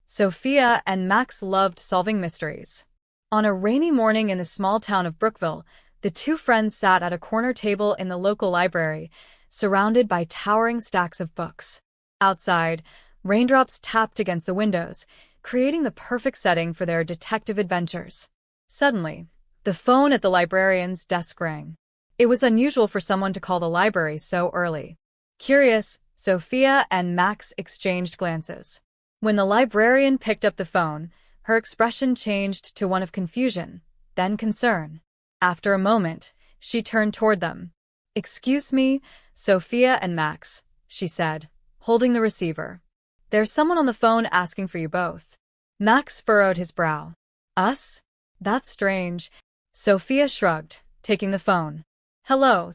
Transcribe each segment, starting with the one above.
Sophia and Max loved solving mysteries. On a rainy morning in the small town of Brookville, the two friends sat at a corner table in the local library, surrounded by towering stacks of books. Outside, raindrops tapped against the windows, creating the perfect setting for their detective adventures. Suddenly, the phone at the librarian's desk rang. It was unusual for someone to call the library so early. Curious, Sophia and Max exchanged glances. When the librarian picked up the phone, her expression changed to one of confusion, then concern. After a moment, she turned toward them. "Excuse me, Sophia and Max," she said, holding the receiver. "There's someone on the phone asking for you both." Max furrowed his brow. "Us? That's strange." Sophia shrugged, taking the phone. "Hello."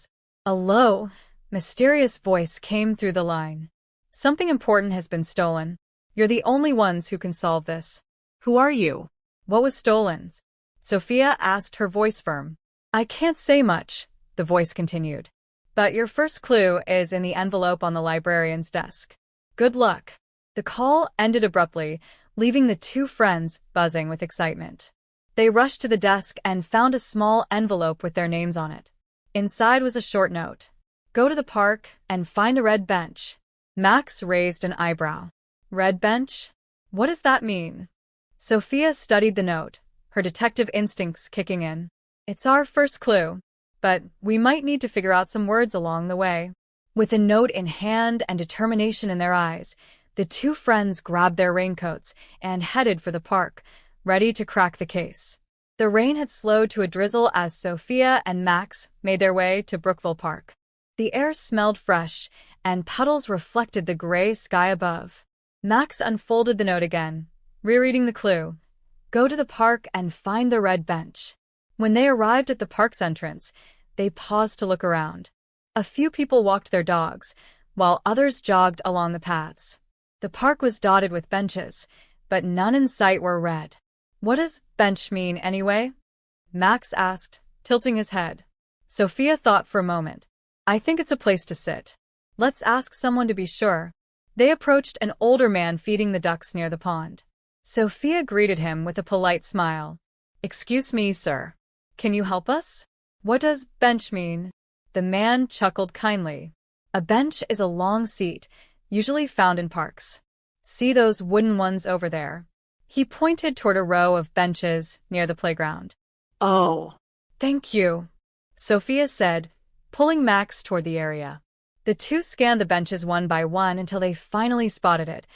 A low, mysterious voice came through the line. "Something important has been stolen. You're the only ones who can solve this." Who are you? "What was stolen?" Sophia asked, her voice firm. "I can't say much," the voice continued. "But your first clue is in the envelope on the librarian's desk. Good luck." The call ended abruptly, leaving the two friends buzzing with excitement. They rushed to the desk and found a small envelope with their names on it. Inside was a short note. "Go to the park and find a red bench." Max raised an eyebrow. "Red bench? What does that mean?" Sophia studied the note, her detective instincts kicking in. "It's our first clue, but we might need to figure out some words along the way." With the note in hand and determination in their eyes, the two friends grabbed their raincoats and headed for the park, ready to crack the case. The rain had slowed to a drizzle as Sophia and Max made their way to Brookville Park. The air smelled fresh, and puddles reflected the gray sky above. Max unfolded the note again, rereading the clue. "Go to the park and find the red bench." When they arrived at the park's entrance, they paused to look around. A few people walked their dogs, while others jogged along the paths. The park was dotted with benches, but none in sight were red. "What does bench mean, anyway?" Max asked, tilting his head. Sophia thought for a moment. "I think it's a place to sit. Let's ask someone to be sure." They approached an older man feeding the ducks near the pond. Sophia greeted him with a polite smile. "Excuse me, sir. Can you help us?" "What does bench mean?" The man chuckled kindly. "A bench is a long seat, usually found in parks. See those wooden ones over there?" He pointed toward a row of benches near the playground. Oh, "Thank you," Sophia said, pulling Max toward the area. The two scanned the benches one by one until they finally spotted it,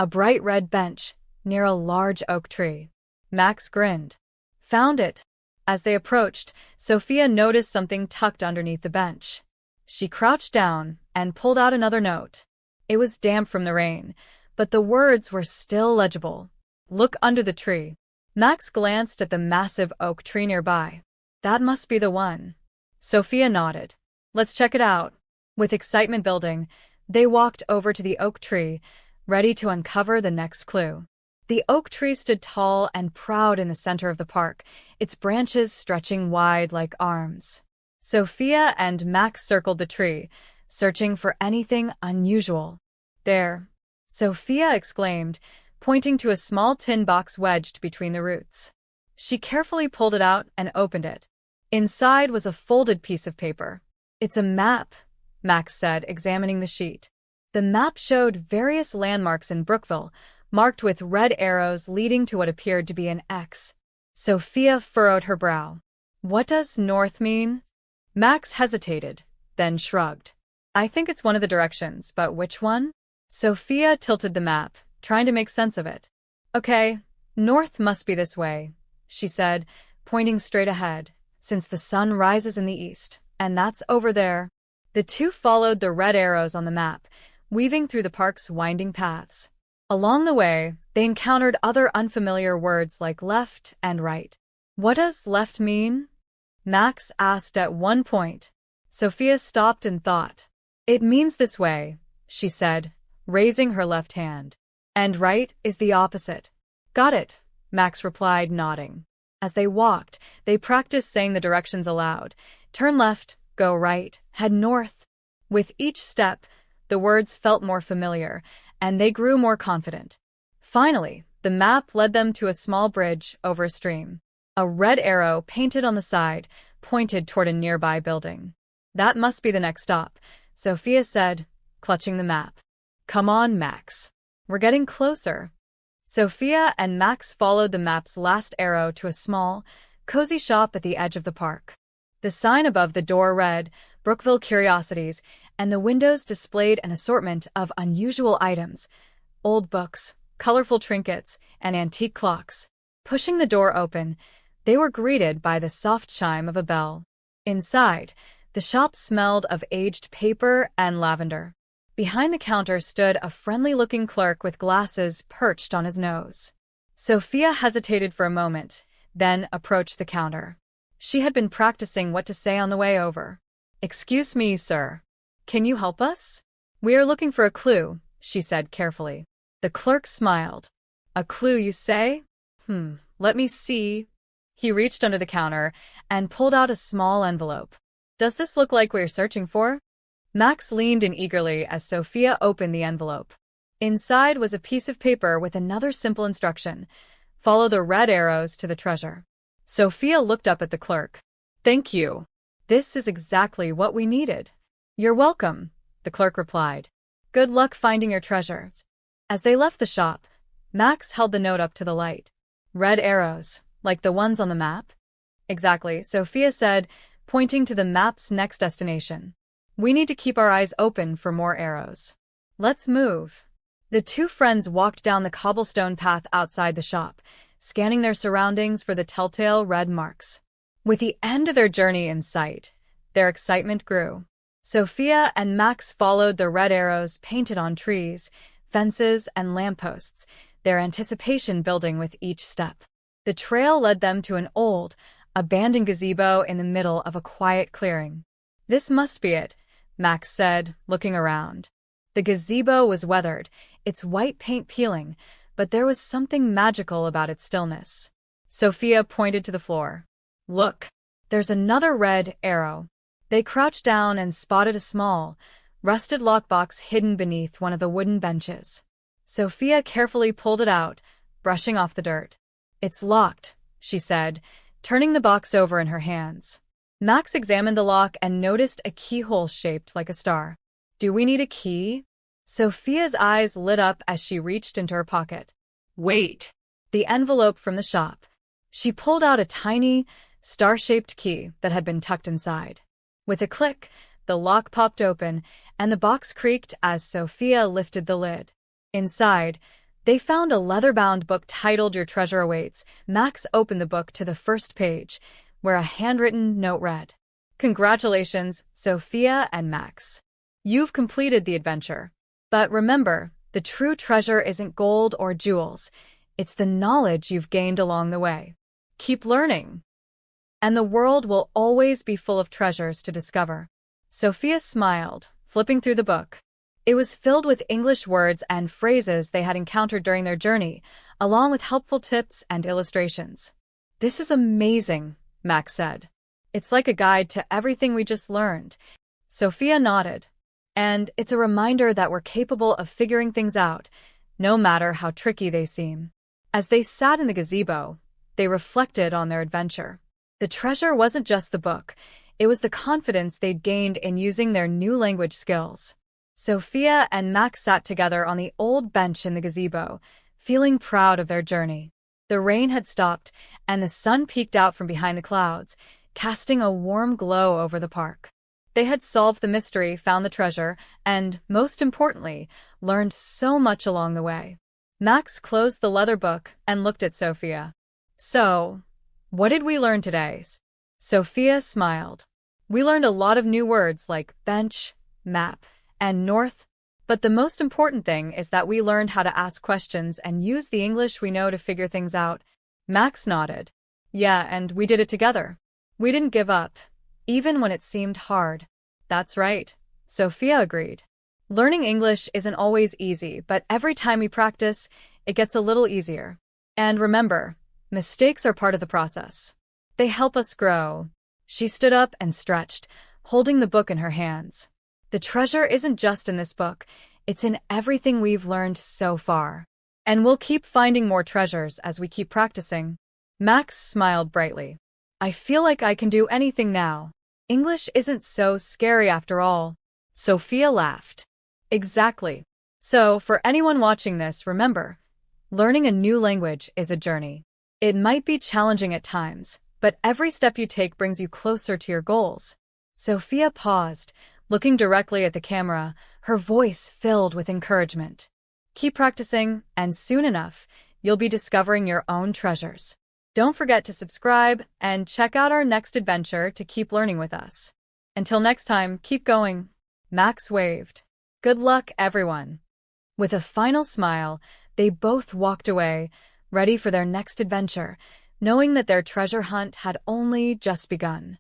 a bright red bench near a large oak tree. Max grinned. "Found it." As they approached, Sophia noticed something tucked underneath the bench. She crouched down and pulled out another note. It was damp from the rain, but the words were still legible. "Look under the tree." Max glanced at the massive oak tree nearby. "That must be the one." Sophia nodded. "Let's check it out." With excitement building, they walked over to the oak tree, ready to uncover the next clue. The oak tree stood tall and proud in the center of the park, its branches stretching wide like arms. Sophia and Max circled the tree, searching for anything unusual. "There!" Sophia exclaimed, pointing to a small tin box wedged between the roots. She carefully pulled it out and opened it. Inside was a folded piece of paper. "It's a map," Max said, examining the sheet. The map showed various landmarks in Brookville, marked with red arrows leading to what appeared to be an X. Sophia furrowed her brow. "What does north mean?" Max hesitated, then shrugged. "I think it's one of the directions, but which one?" Sophia tilted the map, trying to make sense of it. "Okay, north must be this way," she said, pointing straight ahead, "since the sun rises in the east, and that's over there." The two followed the red arrows on the map, weaving through the park's winding paths. Along the way, they encountered other unfamiliar words like left and right. "What does left mean?" Max asked at one point. Sophia stopped and thought. "It means this way," she said, raising her left hand. "And right is the opposite." "Got it," Max replied, nodding. As they walked, they practiced saying the directions aloud. "Turn left, go right, head north." With each step, the words felt more familiar, and they grew more confident. Finally, The map led them to a small bridge over a stream. A red arrow painted on the side pointed toward a nearby building. That must be the next stop, Sophia said, clutching the map. Come on, Max. We're getting closer. Sophia and Max followed the map's last arrow to a small, cozy shop at the edge of the park. The sign above the door read, Brookville Curiosities, and the windows displayed an assortment of unusual items, old books, colorful trinkets, and antique clocks. Pushing the door open, they were greeted by the soft chime of a bell. Inside, the shop smelled of aged paper and lavender. Behind the counter stood a friendly-looking clerk with glasses perched on his nose. Sophia hesitated for a moment, then approached the counter. She had been practicing what to say on the way over. Excuse me, sir. Can you help us? We are looking for a clue, she said carefully. The clerk smiled. A clue, you say? Let me see. He reached under the counter and pulled out a small envelope. Does this look like we're searching for? Max leaned in eagerly as Sophia opened the envelope. Inside was a piece of paper with another simple instruction. Follow the red arrows to the treasure. Sophia looked up at the clerk. Thank you. This is exactly what we needed. You're welcome, the clerk replied. Good luck finding your treasures. As they left the shop, Max held the note up to the light. Red arrows, like the ones on the map? Exactly, Sophia said, pointing to the map's next destination. We need to keep our eyes open for more arrows. Let's move. The two friends walked down the cobblestone path outside the shop, scanning their surroundings for the telltale red marks. With the end of their journey in sight, their excitement grew. Sophia and Max followed the red arrows painted on trees, fences, and lampposts, their anticipation building with each step. The trail led them to an old, abandoned gazebo in the middle of a quiet clearing. This must be it, Max said, looking around. The gazebo was weathered, its white paint peeling, but there was something magical about its stillness. Sophia pointed to the floor. Look, there's another red arrow. They crouched down and spotted a small, rusted lockbox hidden beneath one of the wooden benches. Sophia carefully pulled it out, brushing off the dirt. It's locked, she said, turning the box over in her hands. Max examined the lock and noticed a keyhole shaped like a star. Do we need a key? Sophia's eyes lit up as she reached into her pocket. Wait! The envelope from the shop. She pulled out a tiny, star-shaped key that had been tucked inside. With a click, the lock popped open, and the box creaked as Sophia lifted the lid. Inside, they found a leather-bound book titled Your Treasure Awaits. Max opened the book to the first page, where a handwritten note read, Congratulations, Sophia and Max. You've completed the adventure. But remember, the true treasure isn't gold or jewels. It's the knowledge you've gained along the way. Keep learning. And the world will always be full of treasures to discover. Sophia smiled, flipping through the book. It was filled with English words and phrases they had encountered during their journey, along with helpful tips and illustrations. This is amazing, Max said. It's like a guide to everything we just learned. Sophia nodded. And it's a reminder that we're capable of figuring things out, no matter how tricky they seem. As they sat in the gazebo, they reflected on their adventure. The treasure wasn't just the book, it was the confidence they'd gained in using their new language skills. Sophia and Max sat together on the old bench in the gazebo, feeling proud of their journey. The rain had stopped, and the sun peeked out from behind the clouds, casting a warm glow over the park. They had solved the mystery, found the treasure, and, most importantly, learned so much along the way. Max closed the leather book and looked at Sophia. So, what did we learn today? Sophia smiled. We learned a lot of new words like bench, map, and north, but the most important thing is that we learned how to ask questions and use the English we know to figure things out. Max nodded. Yeah, and we did it together. We didn't give up, even when it seemed hard. That's right, Sophia agreed. Learning English isn't always easy, but every time we practice, it gets a little easier. And remember, mistakes are part of the process. They help us grow. She stood up and stretched, holding the book in her hands. The treasure isn't just in this book, it's in everything we've learned so far. And we'll keep finding more treasures as we keep practicing. Max smiled brightly. I feel like I can do anything now. English isn't so scary after all. Sophia laughed. Exactly. So, for anyone watching this, remember, learning a new language is a journey. It might be challenging at times, but every step you take brings you closer to your goals. Sophia paused, looking directly at the camera, her voice filled with encouragement. Keep practicing, and soon enough, you'll be discovering your own treasures. Don't forget to subscribe and check out our next adventure to keep learning with us. Until next time, keep going. Max waved. Good luck, everyone. With a final smile, they both walked away, ready for their next adventure, knowing that their treasure hunt had only just begun.